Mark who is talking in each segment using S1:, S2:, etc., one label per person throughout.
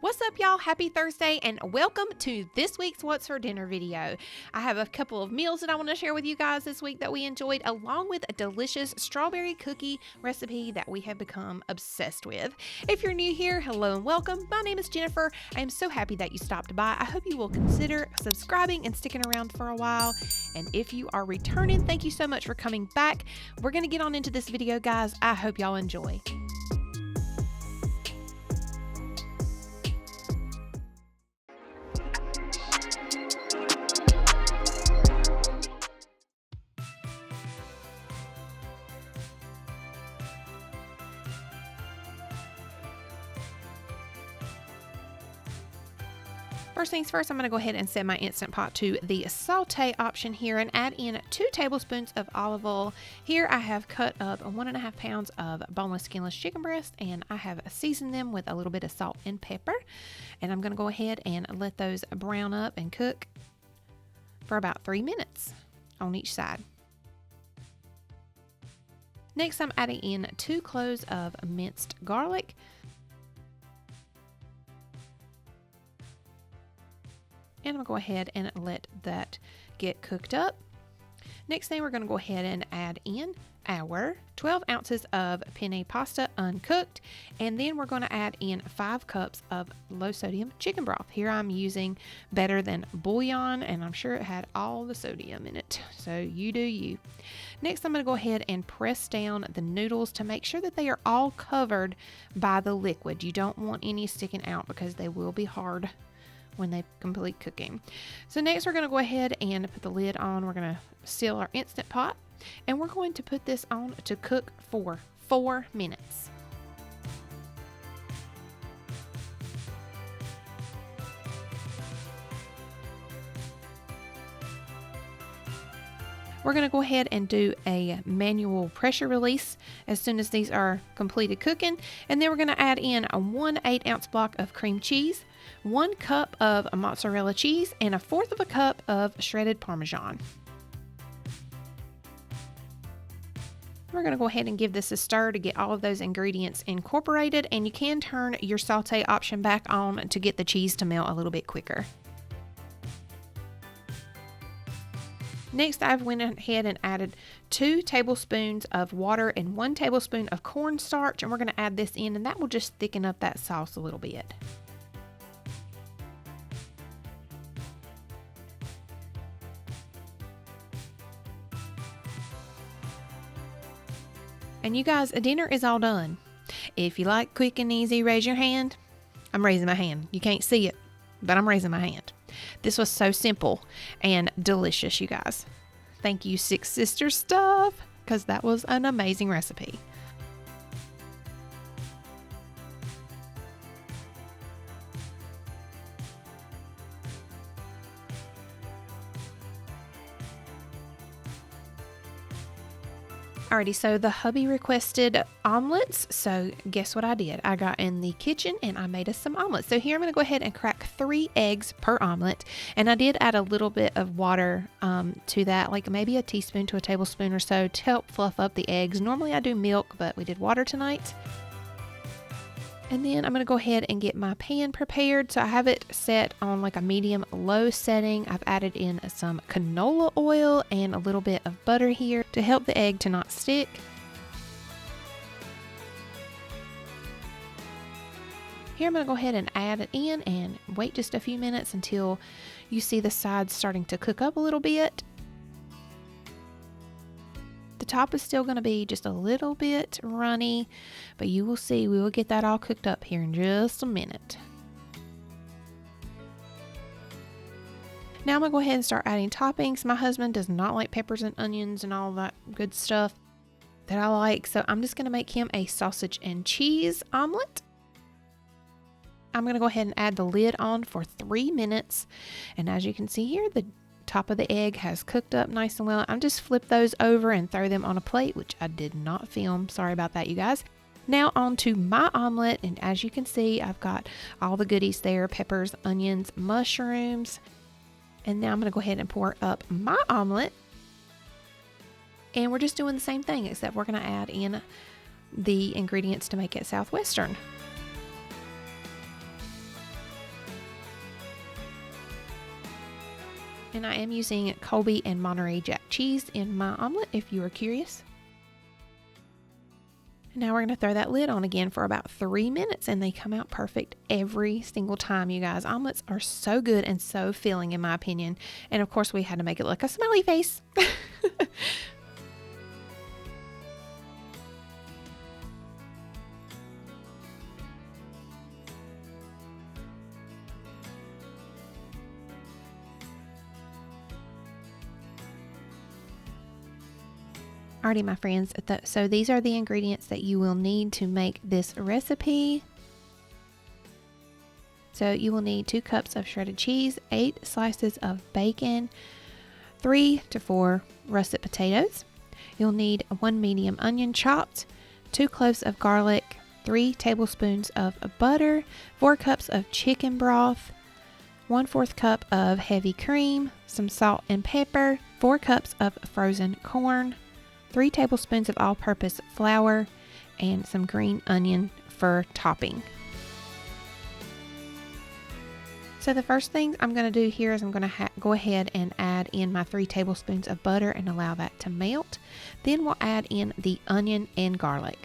S1: What's up, y'all? Happy Thursday and welcome to this week's What's for Dinner video. I have a couple of meals that I want to share with you guys this week that we enjoyed, along with a delicious strawberry cookie recipe that we have become obsessed with. If you're new here, hello and welcome. My name is Jennifer. I am so happy that you stopped by. I hope you will consider subscribing and sticking around for a while. And if you are returning, thank you so much for coming back. We're going to get on into this video, guys. I hope y'all enjoy. First things first, I'm going to go ahead and set my Instant Pot to the saute option here and add in 2 tablespoons of olive oil. Here I have cut up 1.5 pounds of boneless, skinless chicken breast, and I have seasoned them with a little bit of salt and pepper. And I'm going to go ahead and let those brown up and cook for about 3 minutes on each side. Next, I'm adding in 2 cloves of minced garlic. And I'm going to go ahead and let that get cooked up. Next thing, we're going to go ahead and add in our 12 ounces of penne pasta uncooked. And then we're going to add in 5 cups of low sodium chicken broth. Here I'm using Better Than Bouillon, and I'm sure it had all the sodium in it. So you do you. Next, I'm going to go ahead and press down the noodles to make sure that they are all covered by the liquid. You don't want any sticking out because they will be hard when they complete cooking. So next we're going to go ahead and put the lid on. We're going to seal our Instant Pot, and we're going to put this on to cook for 4 minutes. We're going to go ahead and do a manual pressure release as soon as these are completed cooking. And then we're going to add in a 1 8-ounce block of cream cheese, 1 cup of mozzarella cheese, and 1/4 cup of shredded Parmesan. We're going to go ahead and give this a stir to get all of those ingredients incorporated. And you can turn your saute option back on to get the cheese to melt a little bit quicker. Next, I've went ahead and added 2 tablespoons of water and 1 tablespoon of cornstarch, and we're going to add this in, and that will just thicken up that sauce a little bit. And you guys, dinner is all done. If you like quick and easy, raise your hand. I'm raising my hand. You can't see it, but I'm raising my hand. This was so simple and delicious, you guys. Thank you, Six Sisters Stuff, because that was an amazing recipe. Alrighty, so the hubby requested omelets, so guess what I did? I got in the kitchen and I made us some omelets. So here I'm going to go ahead and crack 3 eggs per omelet, and I did add a little bit of water to that, like maybe a teaspoon to a tablespoon or so, to help fluff up the eggs. Normally I do milk, but we did water tonight. And then I'm going to go ahead and get my pan prepared. So I have it set on like a medium-low setting. I've added in some canola oil and a little bit of butter here to help the egg to not stick. Here I'm going to go ahead and add it in and wait just a few minutes until you see the sides starting to cook up a little bit. The top is still going to be just a little bit runny, but you will see we will get that all cooked up here in just a minute. Now I'm going to go ahead and start adding toppings. My husband does not like peppers and onions and all that good stuff that I like, so I'm just going to make him a sausage and cheese omelet. I'm going to go ahead and add the lid on for 3 minutes, and as you can see here, the top of the egg has cooked up nice and well. I'm just flip those over and throw them on a plate, which I did not film. Sorry about that, you guys. Now on to my omelet, and as you can see, I've got all the goodies there: peppers, onions, mushrooms. And now I'm going to go ahead and pour up my omelet. And we're just doing the same thing, except we're going to add in the ingredients to make it Southwestern. And I am using Colby and Monterey Jack cheese in my omelet if you are curious. Now we're going to throw that lid on again for about 3 minutes, and they come out perfect every single time, you guys. Omelets are so good and so filling in my opinion. And of course we had to make it look a smiley face. Alrighty, my friends, so these are the ingredients that you will need to make this recipe. So you will need 2 cups of shredded cheese, 8 slices of bacon, 3 to 4 russet potatoes. You'll need 1 medium onion chopped, 2 cloves of garlic, 3 tablespoons of butter, 4 cups of chicken broth, 1/4 cup of heavy cream, some salt and pepper, 4 cups of frozen corn, 3 tablespoons of all-purpose flour, and some green onion for topping. So the first thing I'm going to do here is I'm going to go ahead and add in my 3 tablespoons of butter and allow that to melt. Then we'll add in the onion and garlic.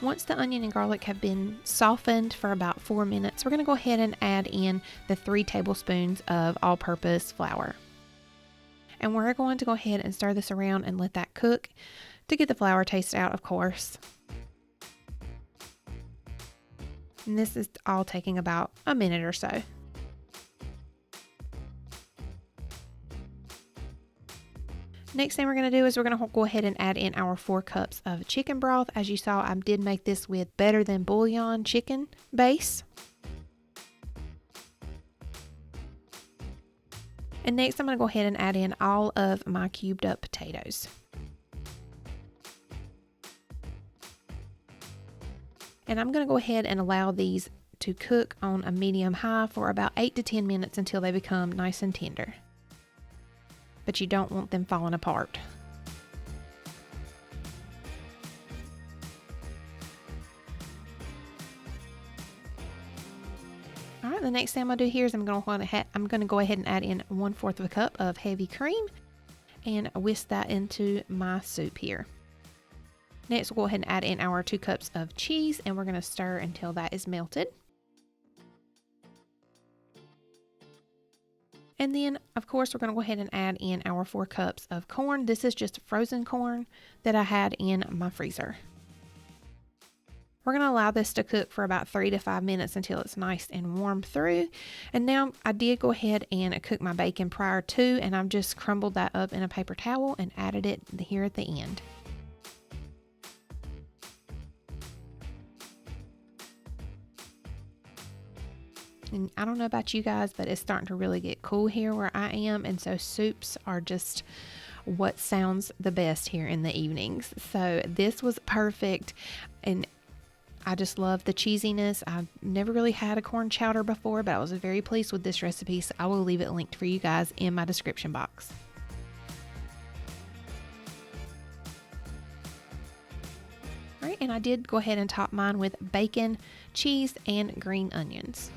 S1: Once the onion and garlic have been softened for about 4 minutes, we're going to go ahead and add in the 3 tablespoons of all-purpose flour. And we're going to go ahead and stir this around and let that cook to get the flour taste out, of course. And this is all taking about a minute or so. Next thing we're going to do is we're going to go ahead and add in our 4 cups of chicken broth. As you saw, I did make this with better than bouillon chicken base. And next I'm going to go ahead and add in all of my cubed up potatoes. And I'm going to go ahead and allow these to cook on a medium high for about 8 to 10 minutes until they become nice and tender. But you don't want them falling apart. All right, the next thing I'm gonna do here is I'm gonna go ahead and add in 1/4 of a cup of heavy cream and whisk that into my soup here. Next, we'll go ahead and add in our 2 cups of cheese, and we're gonna stir until that is melted. And then, of course, we're going to go ahead and add in our 4 cups of corn. This is just frozen corn that I had in my freezer. We're going to allow this to cook for about 3 to 5 minutes until it's nice and warm through. And now I did go ahead and cook my bacon prior to, and I've just crumbled that up in a paper towel and added it here at the end. And I don't know about you guys, but it's starting to really get cool here where I am. And so soups are just what sounds the best here in the evenings. So this was perfect. And I just love the cheesiness. I've never really had a corn chowder before, but I was very pleased with this recipe. So I will leave it linked for you guys in my description box. All right, and I did go ahead and top mine with bacon, cheese, and green onions.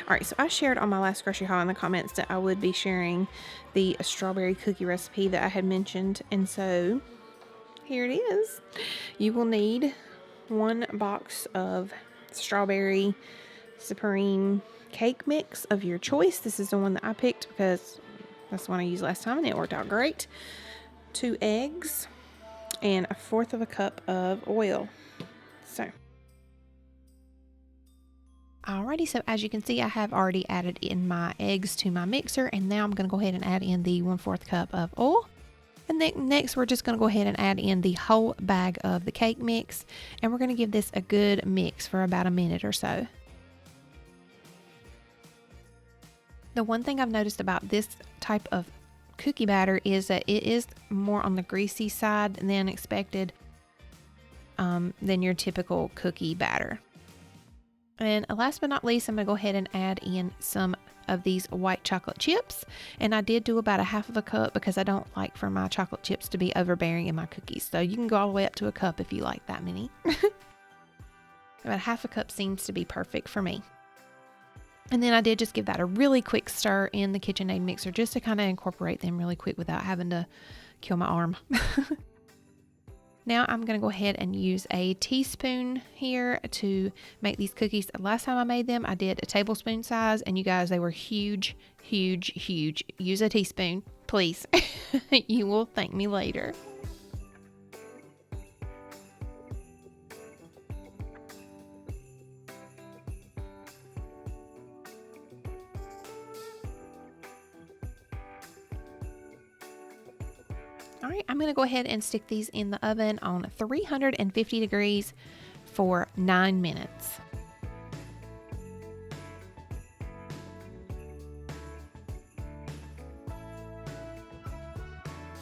S1: All right, so I shared on my last grocery haul in the comments that I would be sharing the strawberry cookie recipe that I had mentioned. And so here it is. You will need 1 box of strawberry supreme cake mix of your choice. This is the one that I picked because that's the one I used last time and it worked out great. 2 eggs and 1/4 of a cup of oil. So alrighty, so as you can see, I have already added in my eggs to my mixer, and now I'm going to go ahead and add in the 1/4 cup of oil. And then next, we're just going to go ahead and add in the whole bag of the cake mix, and we're going to give this a good mix for about a minute or so. The one thing I've noticed about this type of cookie batter is that it is more on the greasy side than expected, than your typical cookie batter. And last but not least, I'm going to go ahead and add in some of these white chocolate chips. And I did do about a half of a cup because I don't like for my chocolate chips to be overbearing in my cookies. So you can go all the way up to a cup if you like that many. About half a cup seems to be perfect for me. And then I did just give that a really quick stir in the KitchenAid mixer just to kind of incorporate them really quick without having to kill my arm. Now I'm going to go ahead and use a teaspoon here to make these cookies. Last time I made them, I did a tablespoon size, and you guys, they were huge, huge, huge. Use a teaspoon, please. You will thank me later. All right, I'm going to go ahead and stick these in the oven on 350 degrees for 9 minutes.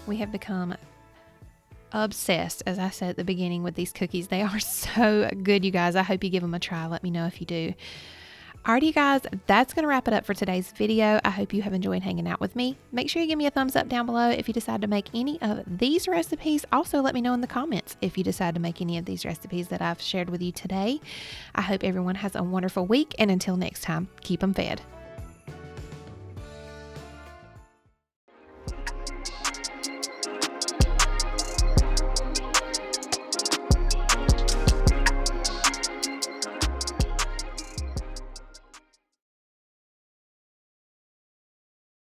S1: We have become obsessed, as I said at the beginning, with these cookies. They are so good, you guys. I hope you give them a try. Let me know if you do. Alrighty, you guys, that's going to wrap it up for today's video. I hope you have enjoyed hanging out with me. Make sure you give me a thumbs up down below if you decide to make any of these recipes. Also, let me know in the comments if you decide to make any of these recipes that I've shared with you today. I hope everyone has a wonderful week, and until next time, keep them fed.